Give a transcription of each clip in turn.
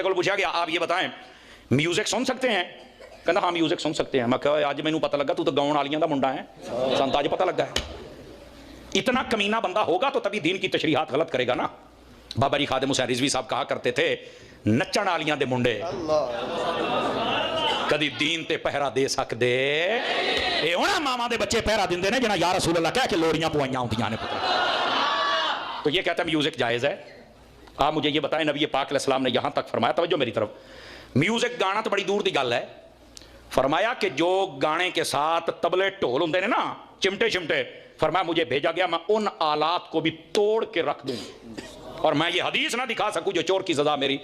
کو پوچھا گیا آپ یہ بتائیں میوزک سن سکتے ہیں؟ کہنا ہاں میوزک سن سکتے ہیں. میں کہا آج مینوں پتہ لگا تو گاؤں والیاں دا منڈا ہے, سانتا آج پتہ لگا ہے. اتنا کمینہ بندہ ہوگا تو تبھی دین کی تشریحات غلط کرے گا نا. بابا جی خادم حسین رضوی صاحب کہا کرتے تھے نچن والیاں دے منڈے کدی دین تے پہرا دے سکدے اے ہونا ماما دے بچے پہرا دیندے نے جنہاں یا رسول اللہ کہہ کے لوڑیاں پوائیاں ہوندیاں نے. تو یہ کہتا ہے میوزک جائز ہے. آپ مجھے یہ بتائیں نبی پاک علیہ السلام نے یہاں تک فرمایا, توجہ میری طرف, میوزک گانا تو بڑی دور دی گل ہے, فرمایا کہ جو گانے کے ساتھ تبلے ٹھول ہوندے نے نا, چمٹے شمٹے, فرمایا مجھے بھیجا گیا میں ان آلات کو بھی توڑ کے رکھ دوں اور میں یہ حدیث نہ دکھا سکوں جو چور کی سزا میری.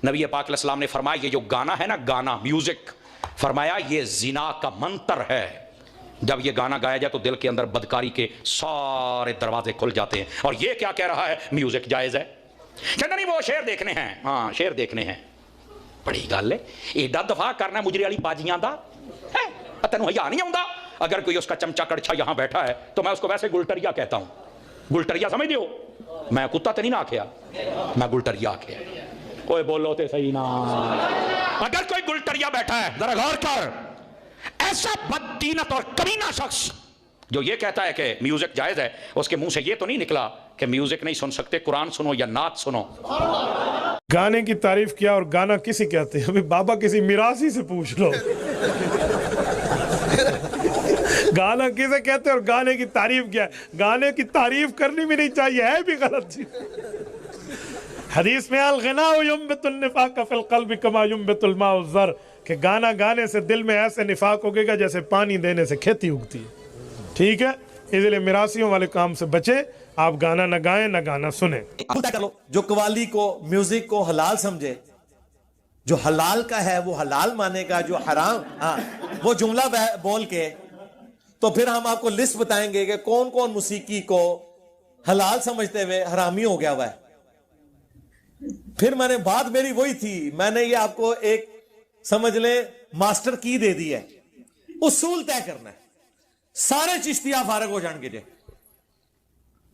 نبی پاک علیہ السلام نے فرمایا یہ جو گانا ہے نا, گانا میوزک, فرمایا یہ زنا کا منتر ہے. جب یہ گانا گایا جائے تو دل کے اندر بدکاری کے سارے دروازے کھل جاتے ہیں. اور یہ کیا کہہ رہا ہے میوزک جائز ہے؟ کہنا نہیں وہ شعر دیکھنے ہیں. ہاں شعر دیکھنے ہیں, بڑی گل ہے. ایڈا دفاع کرنا مجرے والی باجیاں دا تینوں حیا نہیں آؤں. اگر کوئی اس کا چمچا کڑچھا یہاں بیٹھا ہے تو میں اس کو ویسے گلٹریا کہتا ہوں. گلٹریا سمجھ دیو, میں کتا تے نہیں نہ آکھیا, میں گلٹریا آکھیا. کوئی بولو تے صحیح نا. اگر کوئی گلٹریا بیٹھا ہے ذرا غور کر, ایسا بددینت اور کمینہ شخص جو یہ کہتا ہے کہ میوزک جائز ہے, اس کے منہ سے یہ تو نہیں نکلا کہ میوزک نہیں سن سکتے, قرآن سنو یا نعت سنو. گانے کی تعریف کیا اور گانا کسی کہتے ہیں؟ ابھی بابا کسی میراثی سے پوچھ لو گانا کسے کہتے ہیں اور گانے کی تعریف کیا ہے؟ گانے کی تعریف کرنی بھی نہیں چاہیے, ہے بھی غلط چیز. حدیث میں الغناء ينبت النفاق فی القلب کما ينبت الماء الزر, کہ گانا گانے سے دل میں ایسے نفاق ہوگے گا جیسے پانی دینے سے کھیتی اگتی ہے. ٹھیک ہے, اس لیے میراثیوں والے کام سے بچے. آپ گانا نہ گائیں نہ گانا سنیں. جو قوالی کو میوزک کو حلال سمجھے, جو حلال کا ہے وہ حلال مانے گا, جو حرام وہ جملہ بول کے, تو پھر ہم آپ کو لسٹ بتائیں گے کہ کون کون موسیقی کو حلال سمجھتے ہوئے حرامی ہو گیا ہوا ہے. پھر میں نے بات میری وہی تھی, میں نے یہ آپ کو ایک سمجھ لیں ماسٹر کی دے دی ہے, اصول طے کرنا ہے. سارے چشتیاں فارغ ہو جان گے, جے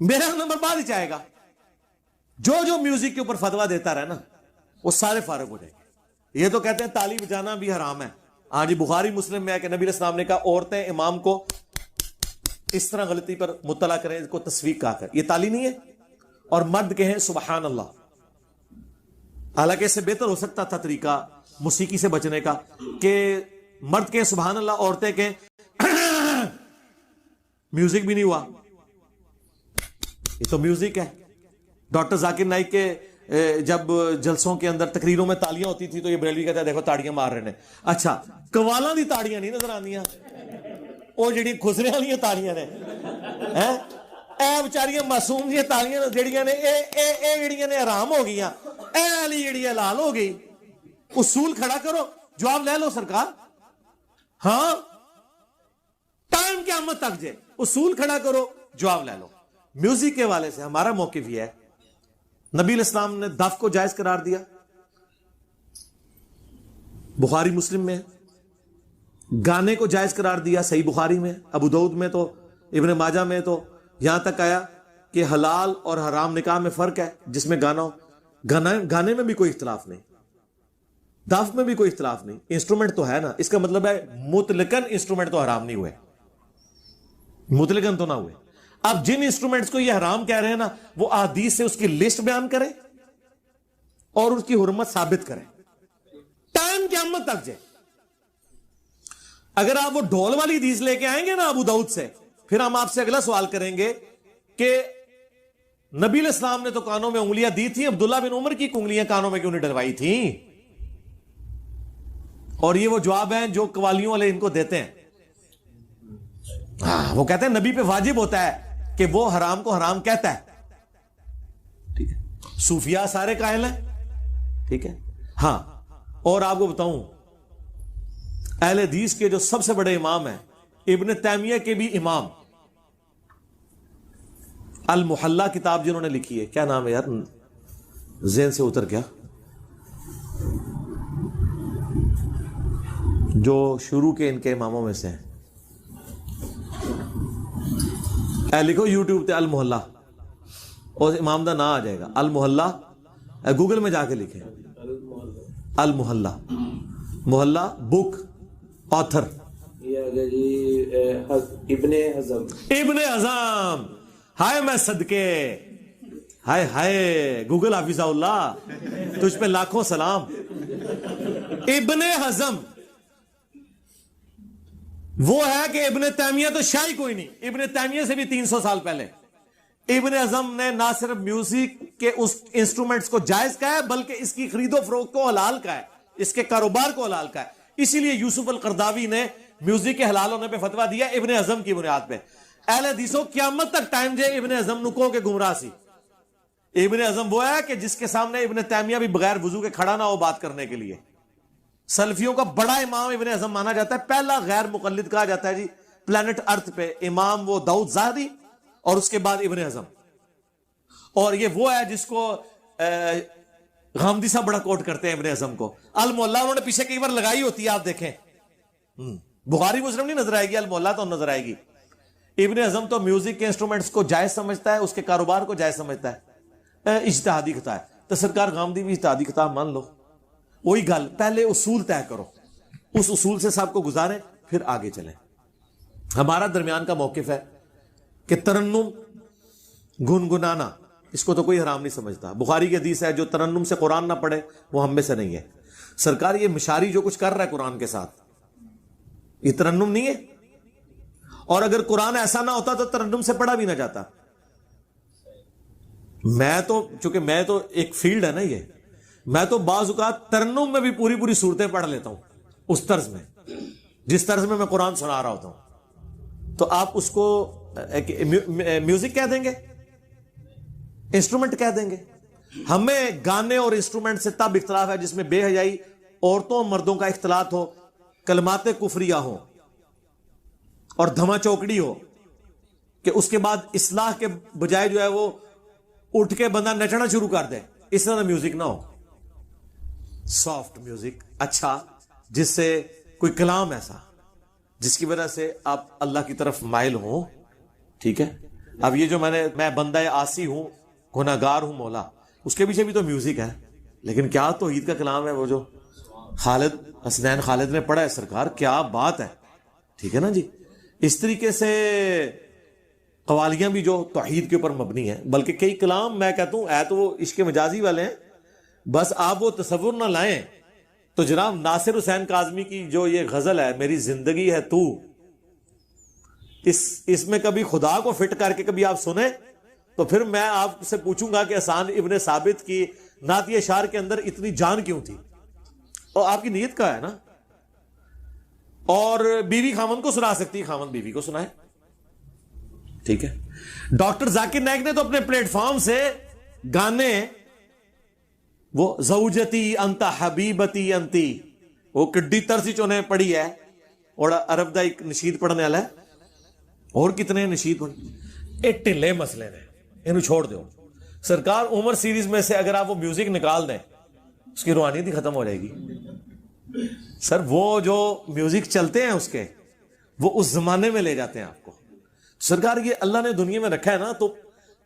میرا نمبر بعد ہی چاہے گا. جو میوزک کے اوپر فتویٰ دیتا رہے نا وہ سارے فارغ ہو جائیں گے. یہ تو کہتے ہیں تالی بجانا بھی حرام ہے. ہاں جی, بخاری مسلم میں ہے کہ نبی علیہ السلام نے کہا عورتیں امام کو اس طرح غلطی پر مطلع کریں, اس کو تصویق کہا کر, یہ تالی نہیں ہے. اور مرد کہیں سبحان اللہ. حالانکہ اس سے بہتر ہو سکتا تھا طریقہ موسیقی سے بچنے کا کہ مرد کہیں سبحان اللہ, عورتیں کہیں میوزک بھی نہیں ہوا, یہ تو میوزک ہے. ڈاکٹر ذاکر نائک کے جب جلسوں کے اندر تقریروں میں تالیاں ہوتی تھی تو یہ بریلوی کہتا ہے دیکھو تاڑیاں مار رہے ہیں. اچھا, قوالاں دی تاڑیاں نہیں نظر آندیاں, وہ جڑی خسرے والیاں تاڑیاں نے, اے بیچاریاں معصوم جی تاڑیاں جڑیاں نے اے جڑیاں نے حرام ہو گئیاں, اے علی جڑی حلال ہو گئی. اصول کھڑا کرو, جواب لے لو سرکار. ہاں ٹائم قیامت تک جے اصول کھڑا کرو, جواب لے لو. میوزک کے والے سے ہمارا موقف یہ ہے, نبی علیہ السلام نے دف کو جائز قرار دیا, بخاری مسلم میں. گانے کو جائز قرار دیا, صحیح بخاری میں, ابو داؤد میں, تو ابن ماجہ میں, تو یہاں تک آیا کہ حلال اور حرام نکاح میں فرق ہے جس میں گانا ہو. گانے میں بھی کوئی اختلاف نہیں, دف میں بھی کوئی اختلاف نہیں. انسٹرومنٹ تو ہے نا, اس کا مطلب ہے مطلقاً انسٹرومنٹ تو حرام نہیں ہوئے, مطلقاً تو نہ ہوئے. اب جن انسٹرومنٹس کو یہ حرام کہہ رہے ہیں نا, وہ احادیث سے اس کی لسٹ بیان کریں اور اس کی حرمت ثابت کریں. ٹائم قیامت تک جائے. اگر آپ وہ ڈھول والی حدیث لے کے آئیں گے نا ابو داؤد سے, پھر ہم آپ سے اگلا سوال کریں گے کہ نبی علیہ السلام نے تو کانوں میں انگلیاں دی تھی, عبداللہ بن عمر کی انگلیاں کانوں میں کیوں نہیں ڈلوائی تھیں؟ اور یہ وہ جواب ہیں جو قوالیوں والے ان کو دیتے ہیں. وہ کہتے ہیں نبی پہ واجب ہوتا ہے کہ وہ حرام کو حرام کہتا ہے. ٹھیک ہے, صوفیاء سارے قائل ہیں. ٹھیک ہے, ہاں. اور آپ کو بتاؤں, اہل حدیث کے جو سب سے بڑے امام ہیں, ابن تیمیہ کے بھی امام, المحلہ کتاب جنہوں نے لکھی ہے, کیا نام ہے یار, ذہن سے اتر گیا, جو شروع کے ان کے اماموں میں سے ہیں, لکھو یوٹیوب پہ المحلہ, اور امام دا نام آ جائے گا, المحلہ. گوگل میں جا کے لکھیں المحلہ, محلہ بک, آتھر ابن حزم. ابن حزم. ہائے میں صدقے, ہائے ہائے گوگل حافظ اللہ, تجھ پہ لاکھوں سلام. ابن حزم وہ ہے کہ ابن تیمیہ تو شاہی کوئی نہیں, ابن تیمیہ سے بھی 300 سال پہلے. ابن حزم نے نہ صرف میوزک کے اس انسٹرومنٹس کو جائز کہا ہے بلکہ اس کی خرید و فروخت کو حلال کہا ہے, اس کے کاروبار کو حلال کہا ہے. اسی لیے یوسف القرداوی نے میوزک کے حلال ہونے پہ فتویٰ دیا ابن حزم کی بنیاد پہ. اہل حدیثوں قیامت تک ٹائم جے ابن حزم نکو کے گمراہ سی. ابن حزم وہ ہے کہ جس کے سامنے ابن تیمیہ بھی بغیر وضو کے کھڑا نہ ہو بات کرنے کے لیے. سلفیوں کا بڑا امام ابن حزم مانا جاتا ہے, پہلا غیر مقلد کہا جاتا ہے جی پلانٹ ارتھ پہ. امام وہ داؤد ظاہری اور اس کے بعد ابن حزم. اور یہ وہ ہے جس کو غامدی صاحب بڑا کوٹ کرتے ہیں ابن حزم کو. المحلہ انہوں نے پیچھے کئی بار لگائی ہوتی ہے, آپ دیکھیں بخاری مسلم نہیں نظر آئے گی, المحلہ تو نظر آئے گی. ابن حزم تو میوزک کے انسٹرومنٹس کو جائز سمجھتا ہے, اس کے کاروبار کو جائز سمجھتا ہے. اجتہادی خطا ہے. تو سرکار غامدی بھی اجتہادی خطا مان لو. وہی گل, پہلے اصول طے کرو, اس اصول سے سب کو گزاریں, پھر آگے چلیں. ہمارا درمیان کا موقف ہے کہ ترنم گنگنانا اس کو تو کوئی حرام نہیں سمجھتا. بخاری کی حدیث ہے جو ترنم سے قرآن نہ پڑھے وہ ہم میں سے نہیں ہے. سرکار یہ مشاری جو کچھ کر رہا ہے قرآن کے ساتھ, یہ ترنم نہیں ہے. اور اگر قرآن ایسا نہ ہوتا تو ترنم سے پڑھا بھی نہ جاتا. میں تو چونکہ میں تو ایک فیلڈ ہے نا یہ, میں تو بعض اوقات ترنم میں بھی پوری پوری صورتیں پڑھ لیتا ہوں اس طرز میں جس طرز میں قرآن سنا رہا ہوتا ہوں. تو آپ اس کو میوزک کہہ دیں گے, انسٹرومنٹ کہہ دیں گے. ہمیں گانے اور انسٹرومنٹ سے تب اختلاف ہے جس میں بے حیائی, عورتوں اور مردوں کا اختلاط ہو, کلمات کفریہ ہو اور دھما چوکڑی ہو, کہ اس کے بعد اصلاح کے بجائے جو ہے وہ اٹھ کے بندہ نچنا شروع کر دے. اس طرح میوزک نہ ہو. سافٹ میوزک اچھا, جس سے کوئی کلام ایسا جس کی وجہ سے آپ اللہ کی طرف مائل ہوں. ٹھیک ہے. اب یہ جو میں بندہ آسی ہوں, گناہگار ہوں مولا, اس کے پیچھے بھی تو میوزک ہے. لیکن کیا توحید کا کلام ہے وہ جو خالد حسنین خالد نے پڑھا ہے سرکار, کیا بات ہے. ٹھیک ہے نا جی. اس طریقے سے قوالیاں بھی جو توحید کے اوپر مبنی ہیں, بلکہ کئی کلام میں کہتا ہوں ہے تو وہ عشق مجازی والے ہیں, بس آپ وہ تصور نہ لائیں. تو جناب ناصر حسین کاظمی کی جو یہ غزل ہے, میری زندگی ہے تو, اس میں کبھی خدا کو فٹ کر کے کبھی آپ سنیں تو پھر میں آپ سے پوچھوں گا کہ حسان ابن ثابت کی نعتیہ اشعار کے اندر اتنی جان کیوں تھی. اور آپ کی نیت کا ہے نا. اور بیوی خامن کو سنا سکتی, خامن بیوی کو سنائے. ٹھیک ہے. ڈاکٹر ذاکر نائک نے تو اپنے پلیٹ فارم سے گانے, وہ زوجتی انت حبیبتی انتی, وہ کڈی ترسی چونے پڑھی ہے, اور عرب دا ایک نشید پڑھنے والا ہے, اور کتنے نشید پڑھنے. یہ ٹلے مسئلے نے, انہوں چھوڑ دو. سرکار عمر سیریز میں سے اگر آپ وہ میوزک نکال دیں اس کی روحانیت ہی ختم ہو جائے گی. سر وہ جو میوزک چلتے ہیں اس کے, وہ اس زمانے میں لے جاتے ہیں آپ کو. سرکار یہ اللہ نے دنیا میں رکھا ہے نا, تو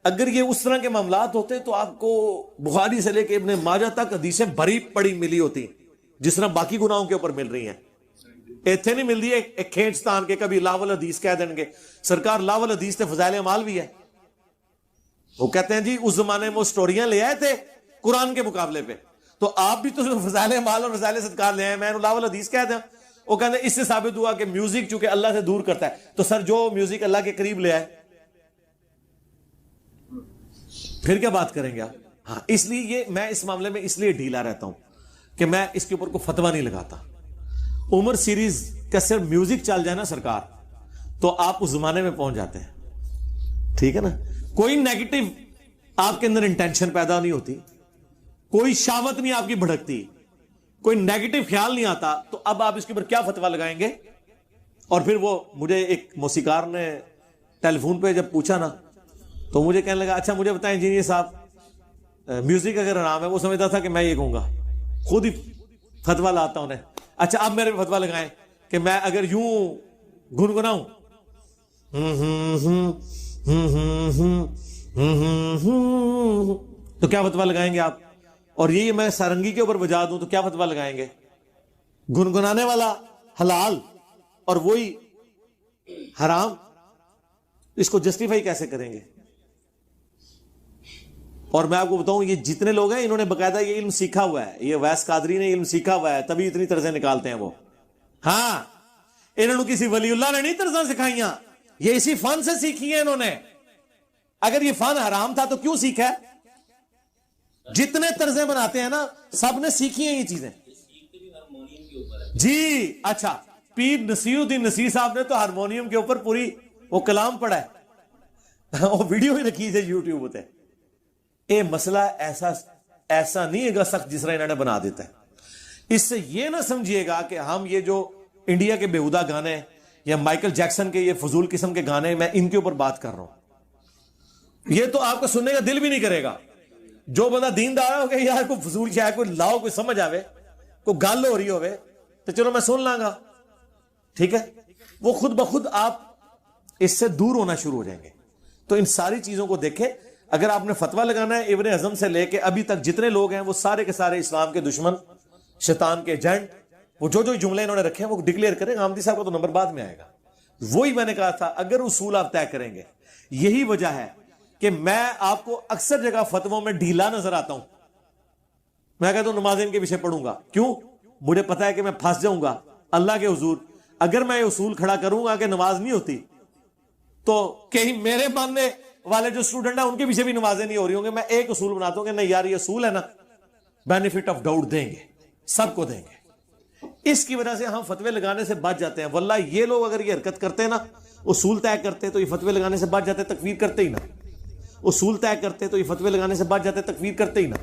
اگر یہ اس طرح کے معاملات ہوتے تو آپ کو بخاری سے لے کے ابن ماجہ تک حدیثیں بھری پڑی ملی ہوتی جس طرح باقی گناہوں کے اوپر مل رہی ہیں. ایتھے نہیں مل رہی ہے ایک کھینچتان کے کبھی لاول حدیث کہہ دیں گے. سرکار لاول حدیث تے فضائل اعمال بھی ہے. وہ کہتے ہیں جی اس زمانے میں وہ سٹوریاں لے آئے تھے قرآن کے مقابلے پہ, تو آپ بھی تو فضائل اعمال اور فضائل صدقات لے آئے, میں لاول حدیث کہہ دیں. وہ کہتے ہیں اس سے ثابت ہوا کہ میوزک چونکہ اللہ سے دور کرتا ہے, تو سر جو میوزک اللہ کے قریب لے آئے پھر کیا بات کریں گے آپ. ہاں, اس لیے یہ میں اس معاملے میں اس لیے ڈھیلا رہتا ہوں کہ میں اس کے اوپر کوئی فتویٰ نہیں لگاتا. عمر سیریز کا صرف میوزک چل جائے نا سرکار, تو آپ اس زمانے میں پہنچ جاتے ہیں. ٹھیک ہے نا. کوئی نیگیٹو آپ کے اندر انٹینشن پیدا نہیں ہوتی, کوئی شہوت نہیں آپ کی بھڑکتی, کوئی نیگیٹو خیال نہیں آتا, تو اب آپ اس کے اوپر کیا فتویٰ لگائیں گے. اور پھر وہ مجھے ایک موسیقار نے ٹیلی فون پہ جب پوچھا نا, تو مجھے کہنے لگا اچھا مجھے بتائیں انجینئر صاحب میوزک اگر حرام ہے, وہ سمجھتا تھا کہ میں یہ کہوں گا, خود ہی فتویٰ لاتا ہوں نے. اچھا آپ میرے فتویٰ لگائیں کہ میں اگر یوں گنگناؤں تو کیا فتویٰ لگائیں گے آپ. اور یہ میں سارنگی کے اوپر بجا دوں تو کیا فتویٰ لگائیں گے؟ گنگنانے والا حلال اور وہی حرام، اس کو جسٹیفائی کیسے کریں گے؟ اور میں آپ کو بتاؤں یہ جتنے لوگ ہیں انہوں نے باقاعدہ یہ علم سیکھا ہوا ہے، یہ ویس قادری نے علم سیکھا ہوا ہے، تبھی اتنی طرزیں نکالتے ہیں وہ. ہاں انہوں نے کسی ولی اللہ نے نہیں طرزیں سکھائیاں، یہ اسی فن سے سیکھی ہیں انہوں نے. اگر یہ فن حرام تھا تو کیوں سیکھا ہے؟ جتنے طرزیں بناتے ہیں نا سب نے سیکھی ہیں یہ چیزیں. جی اچھا، پیر نصیر الدین نصیر صاحب نے تو ہارمونیم کے اوپر پوری وہ کلام پڑھا ہے، وہ ویڈیو ہی رکھی ہے یوٹیوب پہ. یہ مسئلہ ایسا نہیں ہے گا سخت جس طرح انہوں نے بنا دیتا ہے. اس سے یہ نہ سمجھیے گا کہ ہم یہ جو انڈیا کے بیہودہ گانے یا مائیکل جیکسن کے یہ فضول قسم کے گانے میں ان کے اوپر بات کر رہا ہوں، یہ تو آپ کو سننے کا دل بھی نہیں کرے گا. جو بندہ دیندار ہو کہ یار کوئی فضول شاید کوئی لاؤ کوئی سمجھ آوے کوئی گل ہو رہی ہوئے تو چلو میں سن لاں گا، ٹھیک ہے، وہ خود بخود آپ اس سے دور ہونا شروع ہو جائیں گے. تو ان ساری چیزوں کو دیکھیں. اگر آپ نے فتویٰ لگانا ہے ابن حزم سے لے کے ابھی تک جتنے لوگ ہیں وہ سارے کے سارے اسلام کے دشمن، شیطان کے ایجنٹ، وہ جو جملے انہوں نے رکھے ہیں وہ ڈکلیئر کریں. آمدی صاحب کو تو نمبر بعد میں آئے گا. وہی میں نے کہا تھا اگر اصول آپ طے کریں گے. یہی وجہ ہے کہ میں آپ کو اکثر جگہ فتووں میں ڈھیلا نظر آتا ہوں. میں کہتا ہوں نماز ان کے پیچھے پڑھوں گا، کیوں؟ مجھے پتا ہے کہ میں پھنس جاؤں گا اللہ کے حضور. اگر میں یہ اصول کھڑا کروں گا کہ نماز نہیں ہوتی تو کہیں میرے ماننے والے جو اسٹوڈنٹ ہیں ان کے پیچھے بھی نمازیں نہیں ہو رہی ہوں گے. میں ایک اصول بناتا ہوں کہ نہیں یار یہ اصول ہے نا، بینیفٹ آف ڈاؤٹ دیں گے، سب کو دیں گے. اس کی وجہ سے ہم فتوے لگانے سے بچ جاتے ہیں. واللہ یہ لوگ اگر یہ حرکت کرتے نا، اصول طے کرتے تو یہ فتوے لگانے سے بچ جاتے، تکفیر کرتے ہی نا. اصول طے کرتے تو یہ فتوے لگانے سے بچ جاتے، تکفیر کرتے ہی نا.